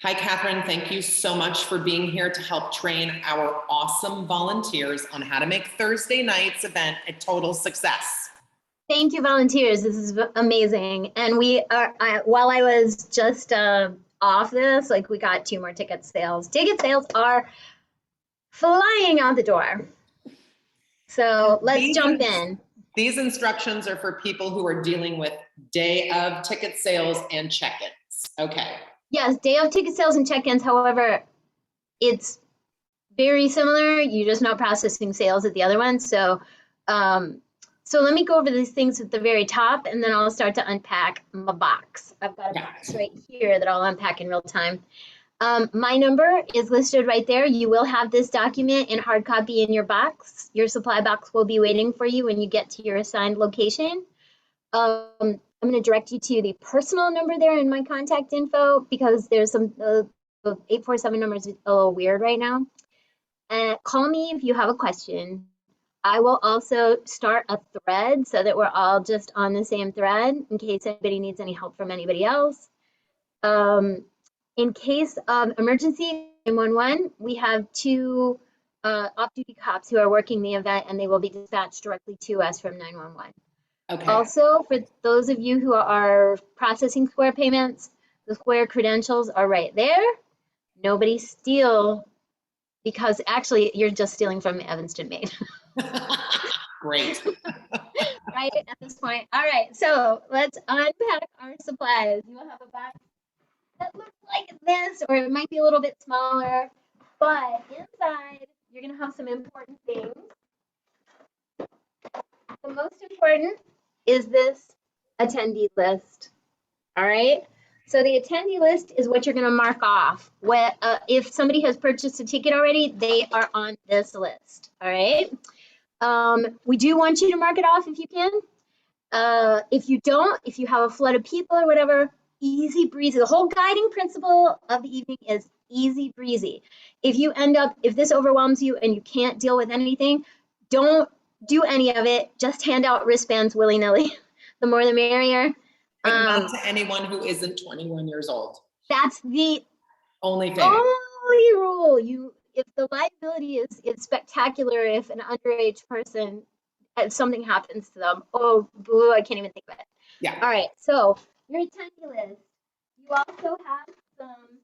Hi, Catherine. Thank you so much for being here to help train our awesome volunteers on how to make Thursday night's event a total success. Thank you, volunteers. This is amazing. And we are, while I was just off this, like we got 2 more ticket sales. Ticket sales are flying out the door. So let's jump in. These instructions are for people who are dealing with day of ticket sales and check-ins. Okay. Yes, day of ticket sales and check-ins. However, it's very similar. You're just not processing sales at the other one. So, so let me go over these things at the very top, and then I'll start to unpack my box. I've got a box right here that I'll unpack in real time. My number is listed right there. You will have this document in hard copy in your box. Your supply box will be waiting for you when you get to your assigned location. I'm going to direct you to the personal number there in my contact info, because there's some 847 numbers a little weird right now. Call me if you have a question. I will also start a thread so that we're all just on the same thread in case anybody needs any help from anybody else. In case of emergency 911, we have 2 off-duty cops who are working the event, and they will be dispatched directly to us from 911. Okay. Also, for those of you who are processing Square payments, the Square credentials are right there. Nobody steal, because actually you're just stealing from Evanston, Maine. Great. Right at this point. All right, so let's unpack our supplies. You will have a box that looks like this, or it might be a little bit smaller, but inside you're gonna have some important things. The most important is this attendee list. All right, so the attendee list is what you're going to mark off. If somebody has purchased a ticket already, they are on this list. All right, we do want you to mark it off if you can. If you don't, if you have a flood of people or whatever, easy breezy. The whole guiding principle of the evening is easy breezy. If this overwhelms you and you can't deal with anything, don't do any of it. Just hand out wristbands willy-nilly. The more the merrier. But not to anyone who isn't 21 years old. That's the only thing. Only rule. If the liability is spectacular, if an underage person, if something happens to them, oh boo, I can't even think of it. Yeah. All right, so your attendee list. You also have some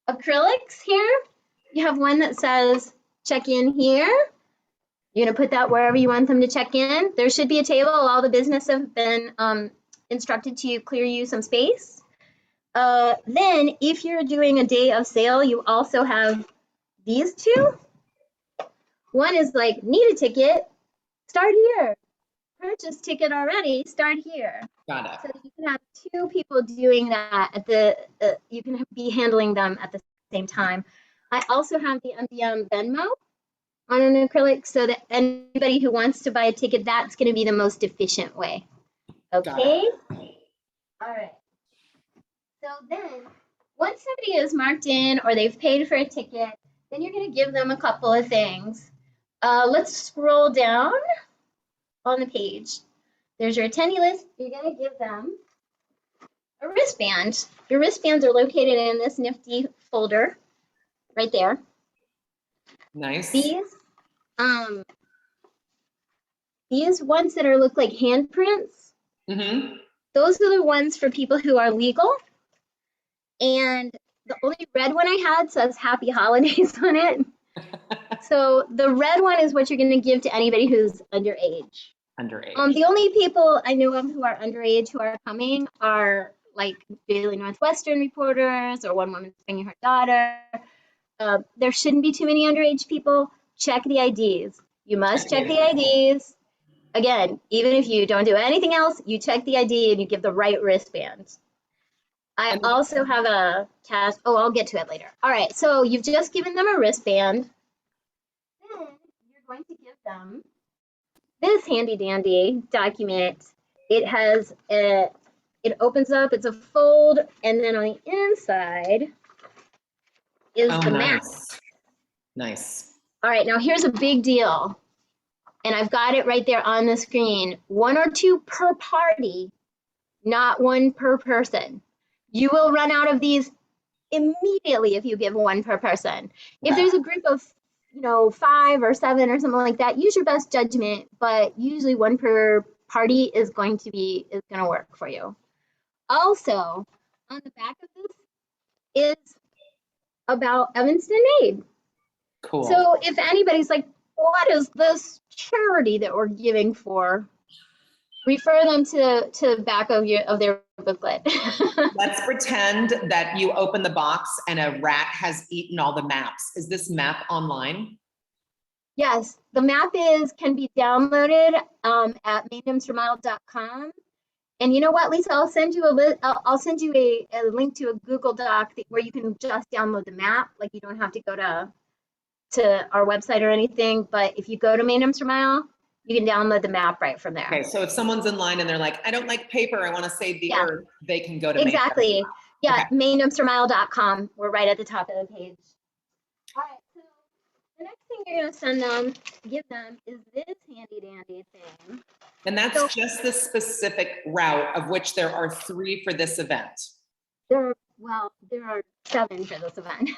acrylics here. You have one that says check in here. You're going to put that wherever you want them to check in. There should be a table. All the business have been instructed to clear you some space. Then if you're doing a day of sale, you also have these 2. One is like, need a ticket, start here. Purchase ticket already, start here. Got it. So that you can have 2 people doing that at the, you can be handling them at the same time. I also have the MDM Venmo on an acrylic, so that anybody who wants to buy a ticket, that's going to be the most efficient way. Okay? All right. So then, once somebody is marked in or they've paid for a ticket, then you're going to give them a couple of things. Let's scroll down on the page. There's your attendee list. You're going to give them a wristband. Your wristbands are located in this nifty folder right there. Nice. These ones that look like handprints, those are the ones for people who are legal. And the only red one I had says Happy Holidays on it. So the red one is what you're going to give to anybody who's underage. The only people I know of who are underage who are coming are like Daily Northwestern reporters or one woman bringing her daughter. There shouldn't be too many underage people. Check the IDs. You must check the IDs. Again, even if you don't do anything else, you check the ID and you give the right wristband. I also have a cash. Oh, I'll get to it later. All right, so you've just given them a wristband. Then you're going to give them this handy dandy document. It has it opens up, it's a fold, and then on the inside is the mask. Nice. All right, now here's a big deal. And I've got it right there on the screen. 1 or 2 per party, not 1 per person. You will run out of these immediately if you give one per person. If Okay. there's a group of, 5 or 7 or something like that, use your best judgment, but usually one per party is going to work for you. Also, on the back of this is about Evanston Made. Cool. So if anybody's like, what is this charity that we're giving for? Refer them to the back of their booklet. Let's pretend that you open the box and a rat has eaten all the maps. Is this map online? Yes, the map can be downloaded at mainemstermile.com. And you know what, Lisa? I'll send you I'll send you a link to a Google Doc where you can just download the map. Like you don't have to go to our website or anything. But if you go to Main Emster Mile, you can download the map right from there. Okay, so if someone's in line and they're like, I don't like paper, I want to save the earth, they can go to exactly. Yeah, okay. mainemstermile.com. We're right at the top of the page. All right, so the next thing you're going to give them is this handy dandy thing. And that's just the specific route, of which there are 3 for this event. There are 7 for this event.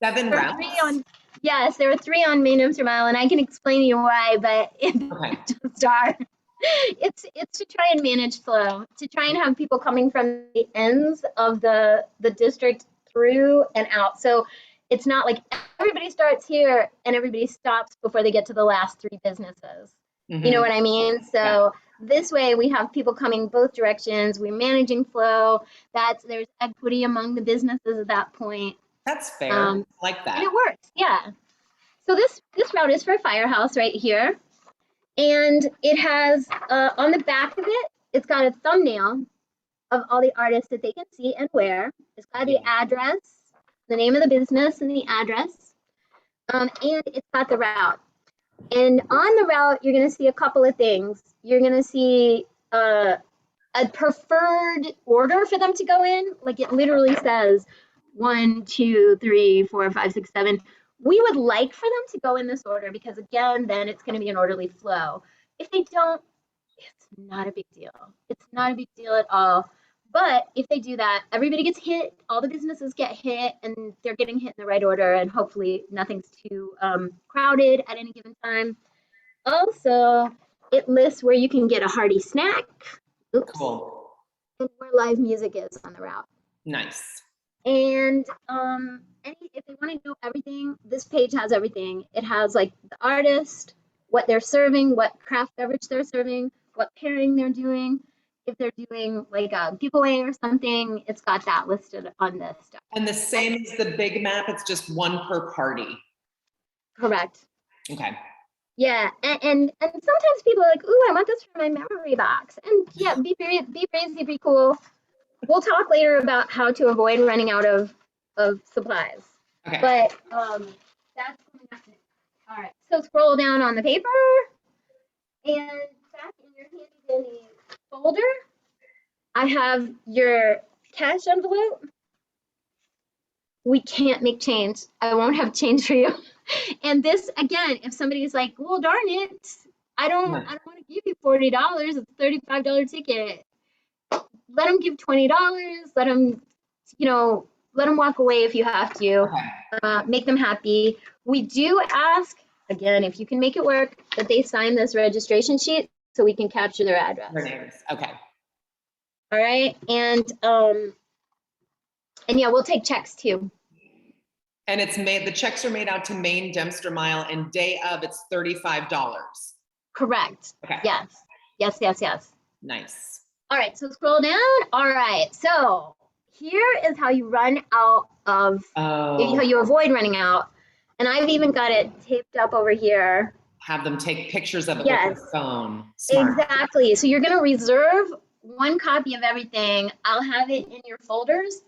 7 routes? Yes, there are 3 on Main Emster Mile, and I can explain to you why, but okay. just are. It's to try and manage flow, to try and have people coming from the ends of the district through and out. So it's not like everybody starts here and everybody stops before they get to the last 3 businesses. Mm-hmm. You know what I mean? So this way we have people coming both directions. We're managing flow. There's equity among the businesses at that point. That's fair. I like that. And it works, yeah. So this route is for Firehouse right here. And it has, on the back of it, it's got a thumbnail of all the artists that they can see and where. It's got the address, the name of the business and the address. And it's got the route. And on the route, you're going to see a couple of things. You're going to see a preferred order for them to go in. Like it literally says 1, 2, 3, 4, 5, 6, 7. We would like for them to go in this order because again, then it's going to be an orderly flow. If they don't, it's not a big deal. It's not a big deal at all. But if they do that, everybody gets hit, all the businesses get hit, and they're getting hit in the right order, and hopefully nothing's too crowded at any given time. Also, it lists where you can get a hearty snack. Oops. Cool. And where live music is on the route. Nice. And if they want to know everything, this page has everything. It has like the artist, what they're serving, what craft beverage they're serving, what pairing they're doing. If they're doing like a giveaway or something, it's got that listed on this stuff. And the same as the big map, it's just 1 per party. Correct. Okay. Yeah, and sometimes people are like, ooh, I want this for my memory box. And yeah, be crazy, be cool. We'll talk later about how to avoid running out of supplies. Okay. But that's coming up next. All right. So scroll down on the paper, and back in your handy dandy folder, I have your cash envelope. We can't make change. I won't have change for you. And this again, if somebody's like, well, darn it, I don't want to give you $40. It's a $35 ticket. Let them give $20. Let them, let them walk away if you have to. Okay. Make them happy. We do ask, again, if you can make it work, that they sign this registration sheet so we can capture their address. Their names. Okay. All right. And yeah, we'll take checks too. And the checks are made out to Main Dempster Mile, and day of it's $35. Correct. Okay. Yes. Nice. All right, so scroll down. All right, so here is how you run out of, how you avoid running out. And I've even got it taped up over here. Have them take pictures of it with their phone. Smart. Exactly. So you're going to reserve 1 copy of everything. I'll have it in your folders.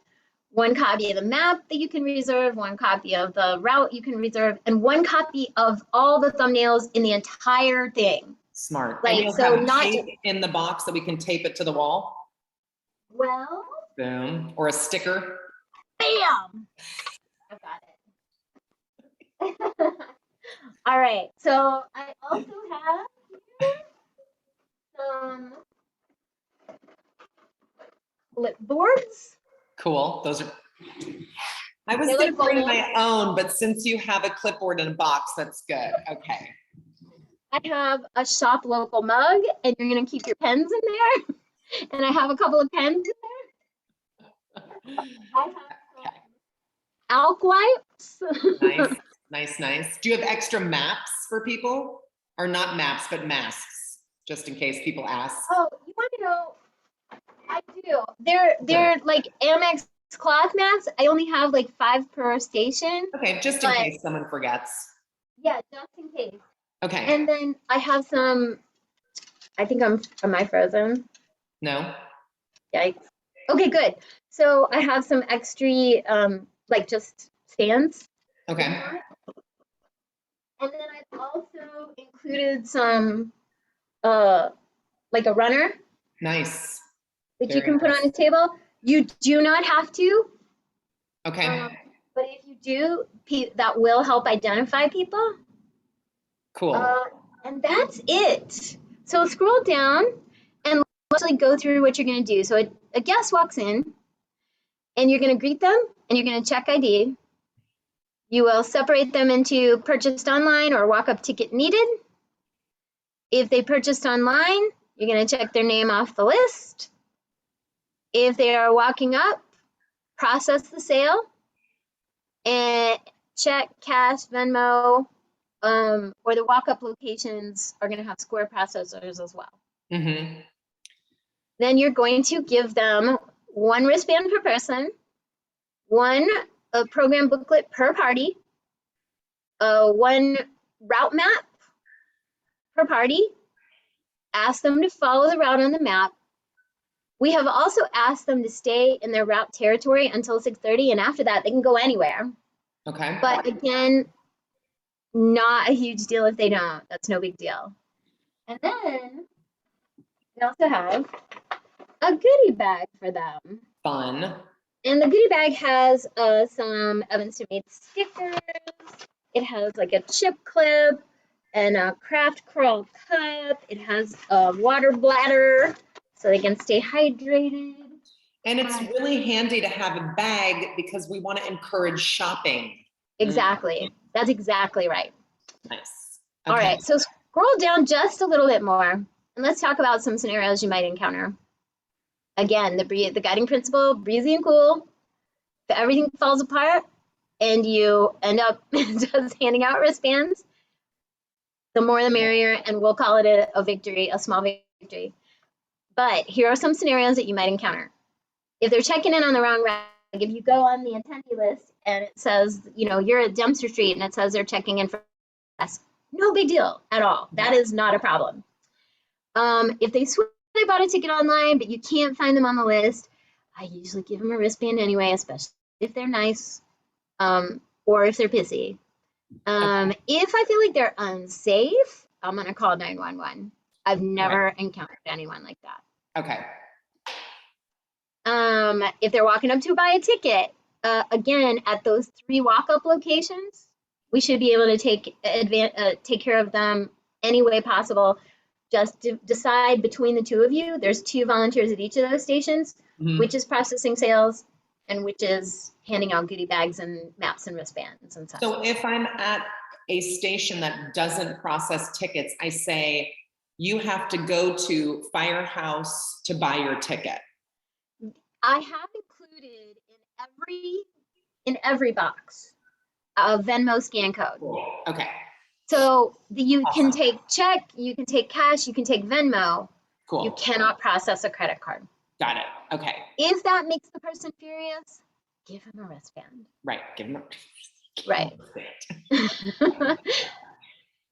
1 copy of the map that you can reserve, 1 copy of the route you can reserve, and 1 copy of all the thumbnails in the entire thing. Smart. Like, and you'll so have not tape in the box that we can tape it to the wall. Well. Boom. Or a sticker. Bam. I've got it. All right. So I also have here some clipboards. Cool. Those are I was They're going to like bring bowls. my own, but since you have a clipboard in a box, that's good. Okay. I have a shop local mug, and you're gonna keep your pens in there. And I have a couple of pens in there. I have Okay. alk wipes. Nice, nice, nice. Do you have extra maps for people? Or not maps, but masks, just in case people ask? Oh, you want to know? I do. They're like Amex cloth masks. I only have like 5 per station. Okay, just in case someone forgets. Yeah, just in case. Okay. And then I have some, I think am I frozen? No? Yikes. Okay, good. So I have some extra, like just stands. Okay. And then I've also included some, like a runner. Nice. That you can put on a table. You do not have to. Okay. But if you do, that will help identify people. Cool. And that's it. So scroll down and let's go through what you're going to do. So a guest walks in and you're going to greet them and you're going to check ID. You will separate them into purchased online or walk-up ticket needed. If they purchased online, you're going to check their name off the list. If they are walking up, process the sale and check, cash, Venmo, or the walk-up locations are going to have Square processors as well. Mm-hmm. Then you're going to give them 1 wristband per person, 1 program booklet per party, 1 route map per party. Ask them to follow the route on the map. We have also asked them to stay in their route territory until 6:30, and after that, they can go anywhere. Okay. But again, not a huge deal if they don't. That's no big deal. And then we also have a goodie bag for them. Fun. And the goodie bag has some Evans to Made stickers. It has like a chip clip and a craft curl cup. It has a water bladder so they can stay hydrated. And it's really handy to have a bag because we want to encourage shopping. Exactly. That's exactly right. Nice. Okay. All right. So scroll down just a little bit more and let's talk about some scenarios you might encounter. Again, the guiding principle, breezy and cool. If everything falls apart and you end up just handing out wristbands, the more the merrier, and we'll call it a victory, a small victory. But here are some scenarios that you might encounter. If they're checking in on the wrong route, like if you go on the attendee list and it says, you're at Dempster Street and it says they're checking in for us, no big deal at all. That is not a problem. If they swear they bought a ticket online, but you can't find them on the list, I usually give them a wristband anyway, especially if they're nice, or if they're pissy. If I feel like they're unsafe, I'm gonna call 911. I've never encountered anyone like that. Okay. If they're walking up to buy a ticket, again, at those 3 walk-up locations, we should be able to take care of them any way possible. Just to decide between the 2 of you. There's 2 volunteers at each of those stations, which is processing sales and which is handing out goodie bags and maps and wristbands and such. So if I'm at a station that doesn't process tickets, I say, you have to go to Firehouse to buy your ticket. I have included in every box a Venmo scan code. Cool. Okay. So you can take check, you can take cash, you can take Venmo. Cool. You cannot process a credit card. Got it. Okay. If that makes the person furious, give him a wristband. Right. Give him a right.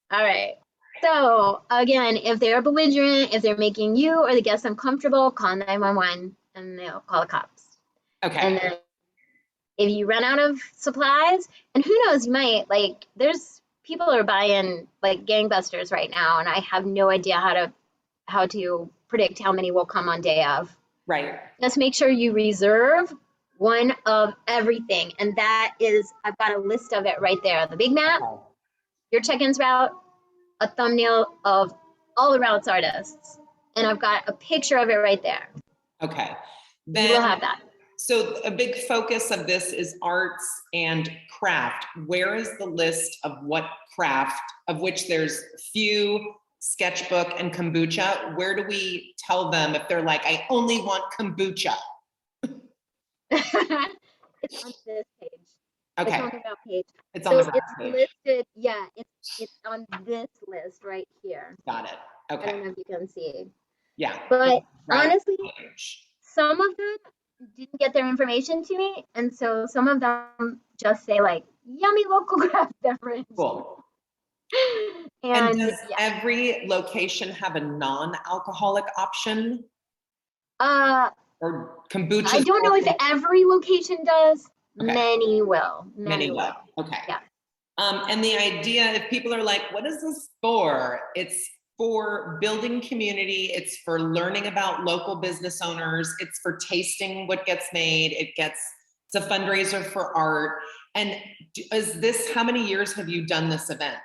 All right. So again, if they're belligerent, if they're making you or the guests uncomfortable, call 911 and they'll call the cops. Okay. And then if you run out of supplies, and who knows, you might, there's people are buying like gangbusters right now, and I have no idea how to predict how many will come on day of. Right. Just make sure you reserve 1 of everything, and that is, I've got a list of it right there. The big map, your check-ins route, a thumbnail of all the routes artists, and I've got a picture of it right there. Okay. Then you will have that. So a big focus of this is arts and craft. Where is the list of what craft, of which there's few, sketchbook and kombucha? Where do we tell them if they're like, I only want kombucha? It's on this page. Okay. It's on the wrap page. It's on the wrap it's page. listed, yeah, it's on this list right here. Got it. I don't Okay. know if you can see. Yeah. But Wrap honestly, page. some of them didn't get their information to me, and so some of them just say like, yummy local craft beverage. Cool. And does yeah. every location have a non-alcoholic option? Or kombucha? I don't know if every location does. Okay. Many will. Many will. Okay. Yeah. And the idea, if people are like, what is this for? It's for building community. It's for learning about local business owners. It's for tasting what gets made. It's a fundraiser for art. And is this, how many years have you done this event?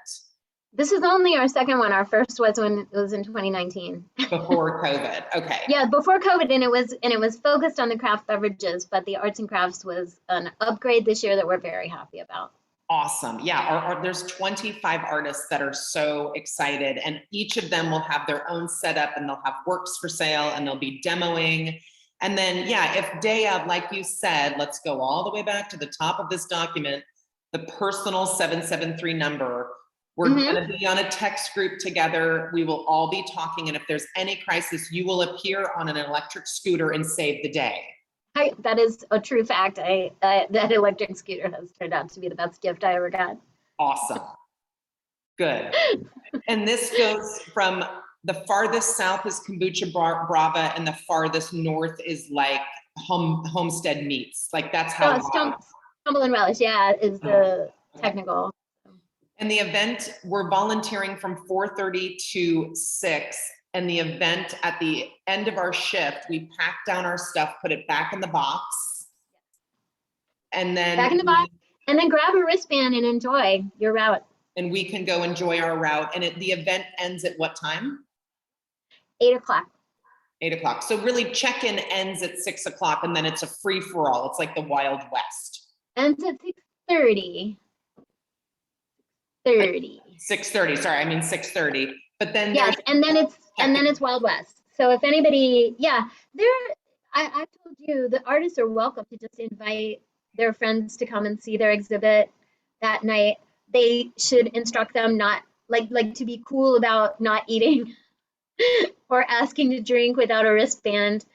This is only our second one. Our first was when it was in 2019. Before COVID. Okay. Yeah, before COVID, and it was focused on the craft beverages, but the arts and crafts was an upgrade this year that we're very happy about. Awesome. Yeah, there's 25 artists that are so excited, and each of them will have their own setup, and they'll have works for sale, and they'll be demoing. And then, yeah, if day of, like you said, let's go all the way back to the top of this document, the personal 773 number. We're going to be on a text group together. We will all be talking. And if there's any crisis, you will appear on an electric scooter and save the day. That is a true fact. That electric scooter has turned out to be the best gift I ever got. Awesome. Good. And this goes from the farthest south is Kombucha Brava, and the farthest north is like Homestead Meats. Like that's how. Stumble and Relish, yeah, is the technical. And the event, we're volunteering from 4:30 to 6. And the event, at the end of our shift, we pack down our stuff, put it back in the box. And then back in the box, and then grab a wristband and enjoy your route. And we can go enjoy our route. And the event ends at what time? 8 o'clock. 8 o'clock. So really check-in ends at 6 o'clock, and then it's a free-for-all. It's like the Wild West. Ends at 6:30. 6:30. Sorry, I mean 6:30. But then yes, and then it's Wild West. So if anybody, yeah, I told you the artists are welcome to just invite their friends to come and see their exhibit that night. They should instruct them not like to be cool about not eating or asking to drink without a wristband,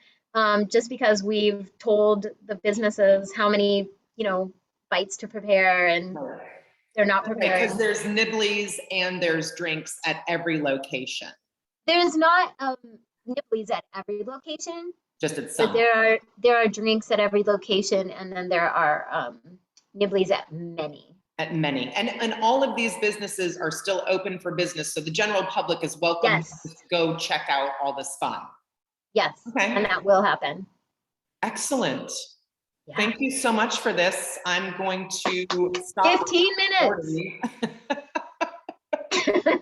just because we've told the businesses how many bites to prepare and they're not prepared. Because there's nibblies and there's drinks at every location. There's not nibblies at every location. Just at some. But there are drinks at every location, and then there are nibblies at many. At many. And all of these businesses are still open for business, so the general public is welcome to go check out all this fun. Yes, okay. And that will happen. Excellent. Yeah. Thank you so much for this. I'm going to stop. 15 minutes.